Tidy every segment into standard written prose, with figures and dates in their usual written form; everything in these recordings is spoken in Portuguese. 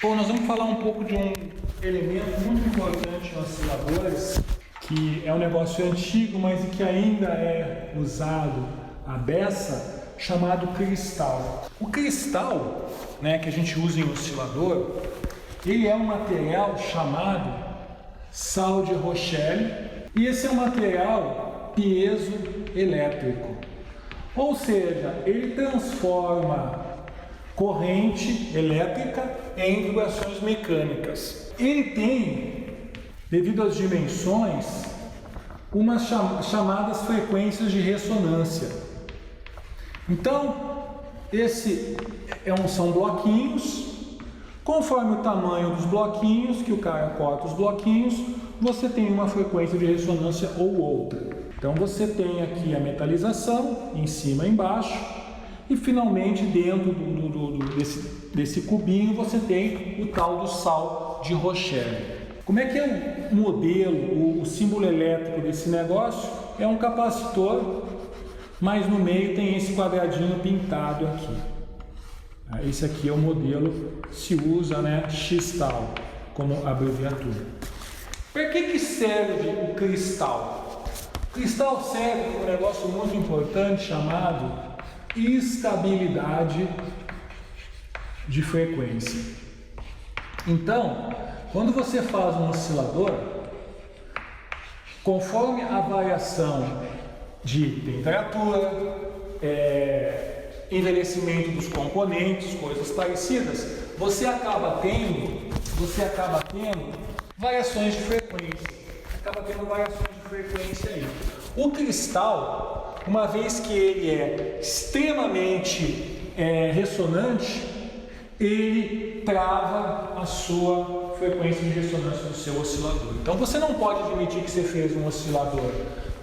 Bom, nós vamos falar um pouco de um elemento muito importante em osciladores, que é um negócio antigo, mas que ainda é usado à beça, chamado cristal. O cristal, que a gente usa em oscilador, ele é um material chamado sal de Rochelle, e esse é um material piezoelétrico. Ou seja, ele transforma corrente elétrica em vibrações mecânicas. Ele tem, devido às dimensões, umas chamadas frequências de ressonância. Então, são bloquinhos. Conforme o tamanho dos bloquinhos, que o cara corta os bloquinhos, você tem uma frequência de ressonância ou outra. Então você tem aqui a metalização, em cima e embaixo, e finalmente dentro desse cubinho você tem o tal do sal de Rochelle. Como é que é o modelo, o símbolo elétrico desse negócio? É um capacitor, mas no meio tem esse quadradinho pintado aqui. Esse aqui é o modelo, se usa X-tal como abreviatura. Para que serve o cristal? O cristal serve para um negócio muito importante chamado estabilidade de frequência. Então, quando você faz um oscilador, conforme a variação de temperatura, envelhecimento dos componentes, coisas parecidas, você acaba tendo variações de frequência. Aí. O cristal, uma vez que ele é extremamente ressonante, ele trava a sua frequência de ressonância do seu oscilador. Então você não pode admitir que você fez um oscilador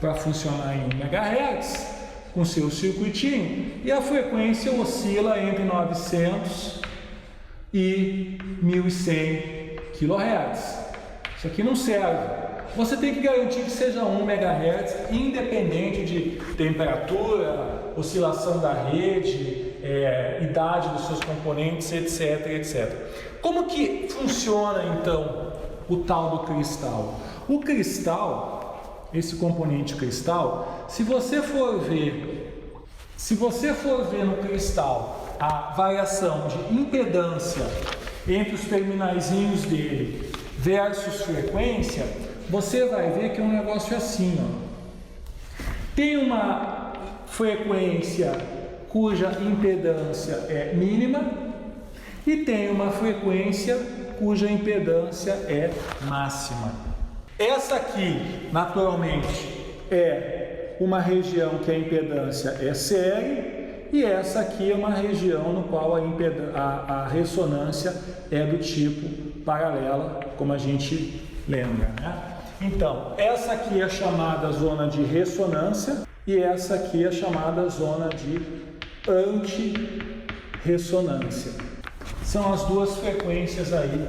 para funcionar em 1 MHz, com seu circuitinho, e a frequência oscila entre 900 e 1100 kHz. Isso aqui não serve. Você tem que garantir que seja 1 MHz, independente de temperatura, oscilação da rede, idade dos seus componentes, etc, etc. Como que funciona então o tal do cristal? O cristal, esse componente cristal, se você for ver no cristal a variação de impedância entre os terminaizinhos dele versus frequência, você vai ver que é um negócio assim, Tem uma frequência cuja impedância é mínima e tem uma frequência cuja impedância é máxima. Essa aqui, naturalmente, é uma região que a impedância é série, e essa aqui é uma região no qual a ressonância é do tipo paralela, como a gente lembra, Então, essa aqui é chamada zona de ressonância e essa aqui é chamada zona de antirressonância. São as duas frequências aí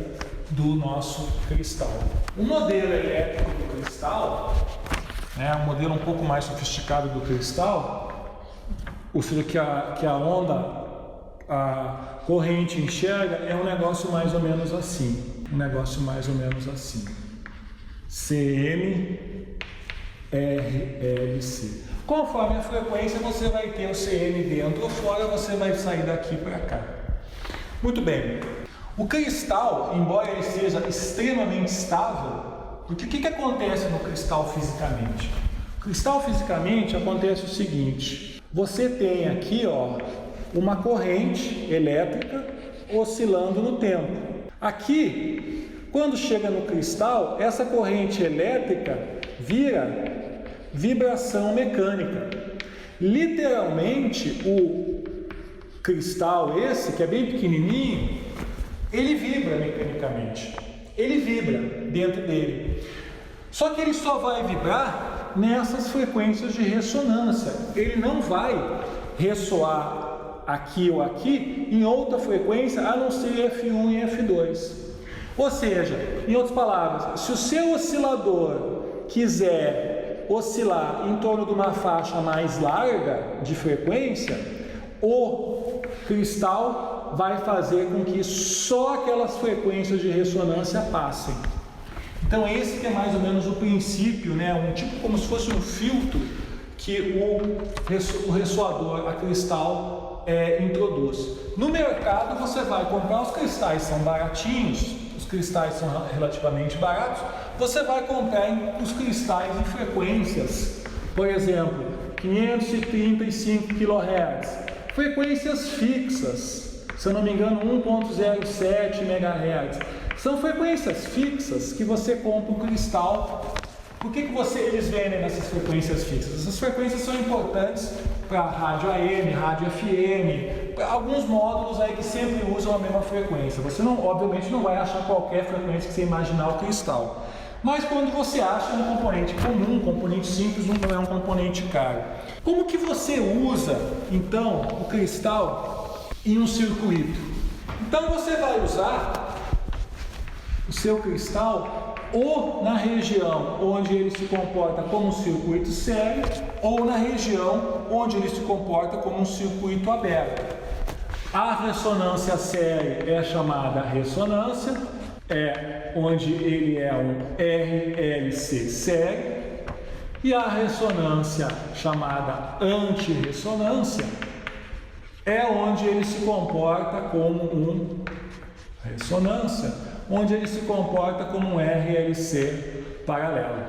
do nosso cristal. O modelo elétrico do cristal, um modelo um pouco mais sofisticado do cristal, ou seja, que a onda, a corrente enxerga, é um negócio mais ou menos assim. CM-RLC. Conforme a frequência, você vai ter o CM dentro ou fora, você vai sair daqui para cá. Muito bem. O cristal, embora ele seja extremamente estável, porque o que acontece no cristal fisicamente? O cristal fisicamente acontece o seguinte: você tem aqui uma corrente elétrica oscilando no tempo. Aqui, quando chega no cristal, essa corrente elétrica vira vibração mecânica. Literalmente, o cristal esse, que é bem pequenininho, ele vibra mecanicamente. Ele vibra dentro dele. Só que ele só vai vibrar nessas frequências de ressonância. Ele não vai ressoar aqui ou aqui em outra frequência a não ser F1 e F2. Ou seja, em outras palavras, se o seu oscilador quiser oscilar em torno de uma faixa mais larga de frequência, o cristal vai fazer com que só aquelas frequências de ressonância passem. Então esse que é mais ou menos o princípio, né? Um tipo como se fosse um filtro que o ressoador a cristal introduz. No mercado você vai comprar, os cristais são baratinhos, os cristais são relativamente baratos, você vai comprar os cristais em frequências, por exemplo, 535 kHz, frequências fixas, se eu não me engano 1.07 MHz, são frequências fixas que você compra um cristal. Por que eles vendem nessas frequências fixas? Essas frequências são importantes para rádio AM, rádio FM, para alguns módulos aí que sempre usam a mesma frequência. Você obviamente não vai achar qualquer frequência que você imaginar o cristal. Mas quando você acha um componente comum, um componente simples, não é um componente caro. Como que você usa, então, o cristal em um circuito? Então você vai usar o seu cristal ou na região onde ele se comporta como um circuito sério, ou na região onde ele se comporta como um circuito aberto. A ressonância séria é chamada ressonância, onde ele é um RLC sério, e a ressonância chamada antirressonância é onde ele se comporta como um onde ele se comporta como um RLC paralelo.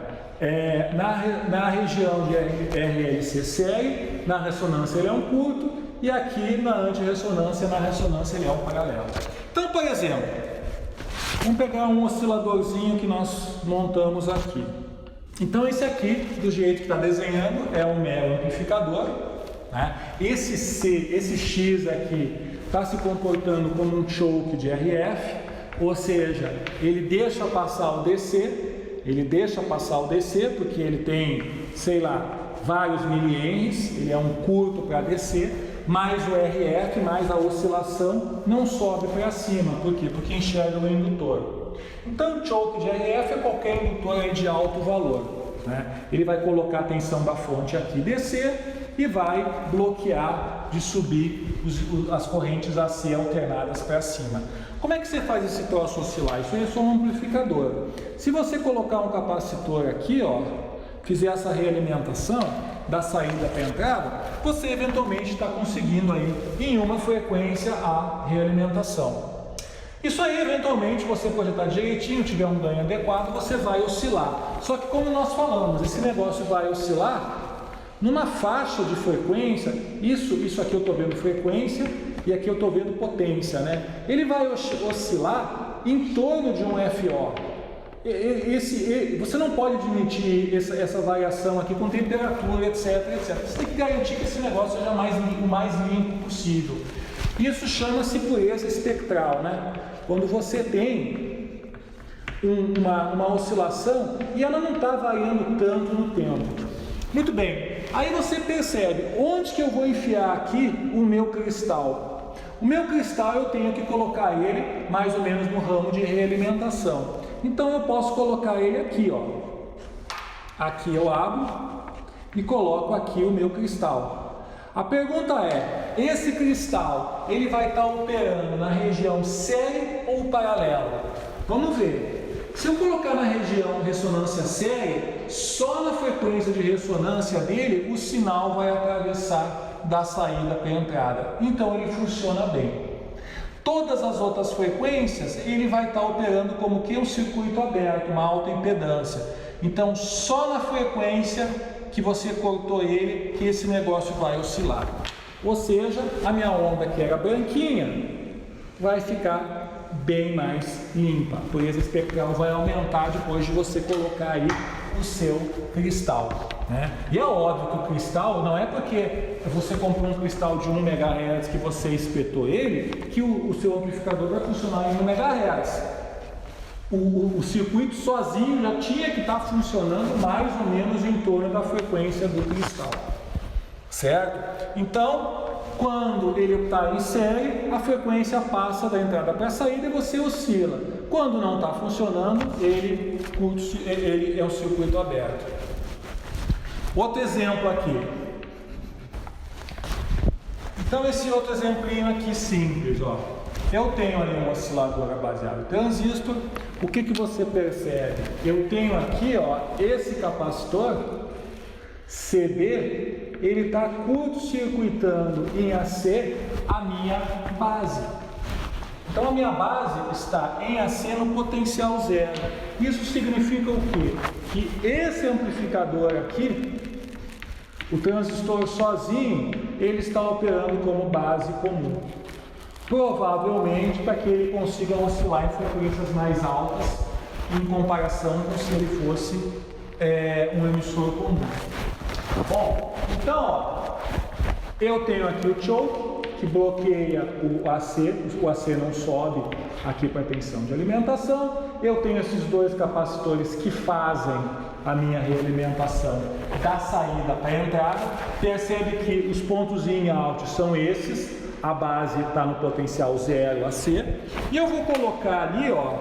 Na região de RLC sério, na ressonância ele é um curto, e aqui na antirressonância, na ressonância ele é um paralelo. Então, por exemplo, vamos pegar um osciladorzinho que nós montamos aqui. Então esse aqui, do jeito que está desenhando, é um mero amplificador, né? Esse X aqui está se comportando como um choke de RF, ou seja, ele deixa passar o DC, porque ele tem, sei lá, vários milihenries, ele é um curto para DC, mais o RF, mais a oscilação, não sobe para cima. Por quê? Porque enxerga o indutor. Então o choke de RF é qualquer indutor aí de alto valor, né? Ele vai colocar a tensão da fonte aqui DC e vai bloquear de subir as correntes AC alternadas para cima. Como é que você faz esse troço oscilar? Isso aí é só um amplificador. Se você colocar um capacitor aqui, ó, fizer essa realimentação da saída para a entrada, você eventualmente está conseguindo aí em uma frequência a realimentação. Isso aí, eventualmente, você projetar direitinho, tiver um ganho adequado, você vai oscilar. Só que como nós falamos, esse negócio vai oscilar numa faixa de frequência, isso aqui eu estou vendo frequência e aqui eu estou vendo potência, né? Ele vai oscilar em torno de um FO. Você não pode admitir essa variação aqui com temperatura, etc, etc. Você tem que garantir que esse negócio seja o mais limpo possível. Isso chama-se pureza espectral, né? Quando você tem uma oscilação e ela não está variando tanto no tempo. Muito bem, aí você percebe onde que eu vou enfiar aqui o meu cristal. O meu cristal eu tenho que colocar ele mais ou menos no ramo de realimentação. Então eu posso colocar ele aqui, ó. Aqui eu abro e coloco aqui o meu cristal. A pergunta é, esse cristal, ele vai estar operando na região séria ou paralela? Vamos ver. Se eu colocar na região ressonância séria, só na frequência de ressonância dele, o sinal vai atravessar da saída para a entrada. Então ele funciona bem. Todas as outras frequências, ele vai estar operando como que um circuito aberto, uma alta impedância. Então só na frequência que você cortou ele, que esse negócio vai oscilar. Ou seja, a minha onda que era branquinha, vai ficar bem mais limpa. A pureza espectral vai aumentar depois de você colocar aí o seu cristal, né? E é óbvio que o cristal não é porque você comprou um cristal de 1 MHz que você espetou ele, que o seu amplificador vai funcionar em 1 MHz. O circuito sozinho já tinha que estar funcionando mais ou menos em torno da frequência do cristal, certo? Então, quando ele está em série, a frequência passa da entrada para a saída e você oscila. Quando não está funcionando, ele é um circuito aberto. Outro exemplo aqui. Então esse outro exemplinho aqui simples, ó. Eu tenho ali um oscilador baseado em transistor. O que que você percebe? Eu tenho aqui, ó, esse capacitor CB, ele está curto-circuitando em AC a minha base. Então a minha base está em AC no potencial zero. Isso significa o quê? Que esse amplificador aqui, o transistor sozinho, ele está operando como base comum. Provavelmente para que ele consiga oscilar em frequências mais altas em comparação com se ele fosse um emissor comum. Bom, então ó, eu tenho aqui o choke que bloqueia o AC não sobe aqui para a tensão de alimentação. Eu tenho esses dois capacitores que fazem a minha realimentação da saída para a entrada. Percebe que os pontos in e out são esses, a base está no potencial 0 AC, e eu vou colocar ali, ó,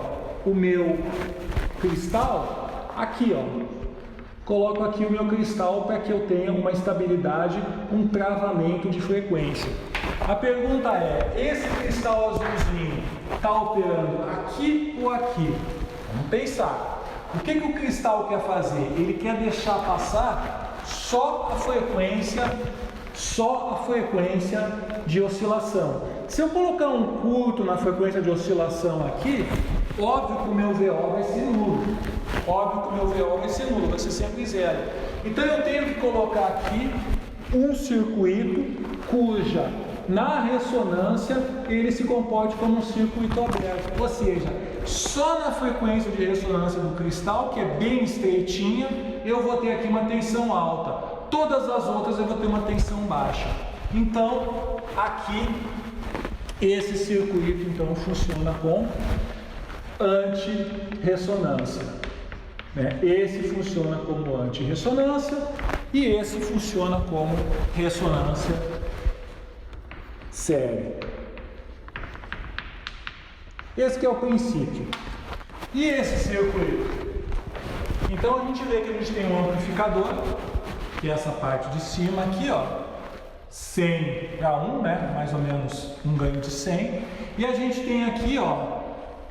o meu cristal aqui, ó. Coloco aqui o meu cristal para que eu tenha uma estabilidade, um travamento de frequência. A pergunta é, esse cristal azulzinho está operando aqui ou aqui? Vamos pensar. O que que o cristal quer fazer? Ele quer deixar passar só a frequência de oscilação. Se eu colocar um curto na frequência de oscilação aqui, óbvio que o meu VO vai ser nulo. Vai ser sempre zero. Então eu tenho que colocar aqui um circuito cuja na ressonância ele se comporte como um circuito aberto, ou seja, só na frequência de ressonância do cristal, que é bem estreitinha, eu vou ter aqui uma tensão alta. Todas as outras eu vou ter uma tensão baixa. Então, aqui, esse circuito então funciona com antirressonância. Esse funciona como antirressonância e esse funciona como ressonância séria. Esse que é o princípio. E esse circuito? Então a gente vê que a gente tem um amplificador, que é essa parte de cima aqui, ó, 100 para 1, né? Mais ou menos um ganho de 100. E a gente tem aqui, ó,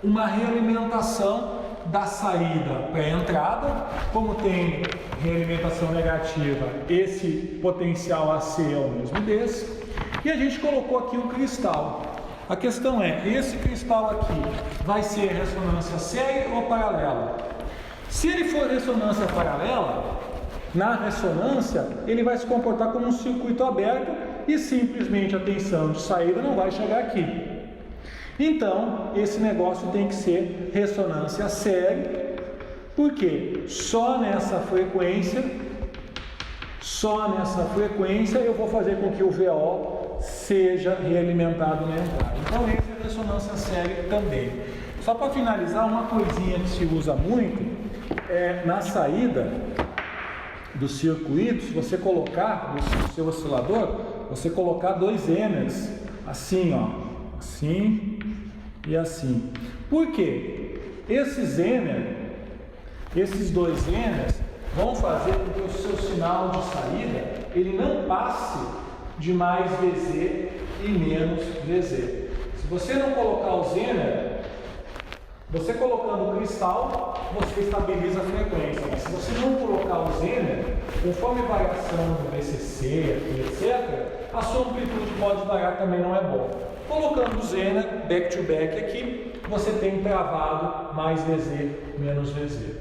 uma realimentação da saída para a entrada. Como tem realimentação negativa, esse potencial AC é o mesmo desse. E a gente colocou aqui um cristal. A questão é, esse cristal aqui vai ser ressonância séria ou paralela? Se ele for ressonância paralela, na ressonância ele vai se comportar como um circuito aberto e simplesmente a tensão de saída não vai chegar aqui. Então, esse negócio tem que ser ressonância séria, porque só nessa frequência eu vou fazer com que o VO seja realimentado na entrada. Então, essa é a ressonância séria também. Só para finalizar, uma coisinha que se usa muito é na saída dos circuitos, você colocar no seu oscilador, você colocar dois Zenners, assim, ó, assim e assim. Por quê? Esses dois Zenners vão fazer com que o seu sinal de saída ele não passe de mais VZ e menos VZ. Se você não colocar o Zener, você colocando o cristal, você estabiliza a frequência. Mas se você não colocar o Zener, conforme a variação do VCC, etc., a sua amplitude pode variar, também não é bom. Colocando o Zener back to back aqui, você tem travado mais VZ, menos VZ.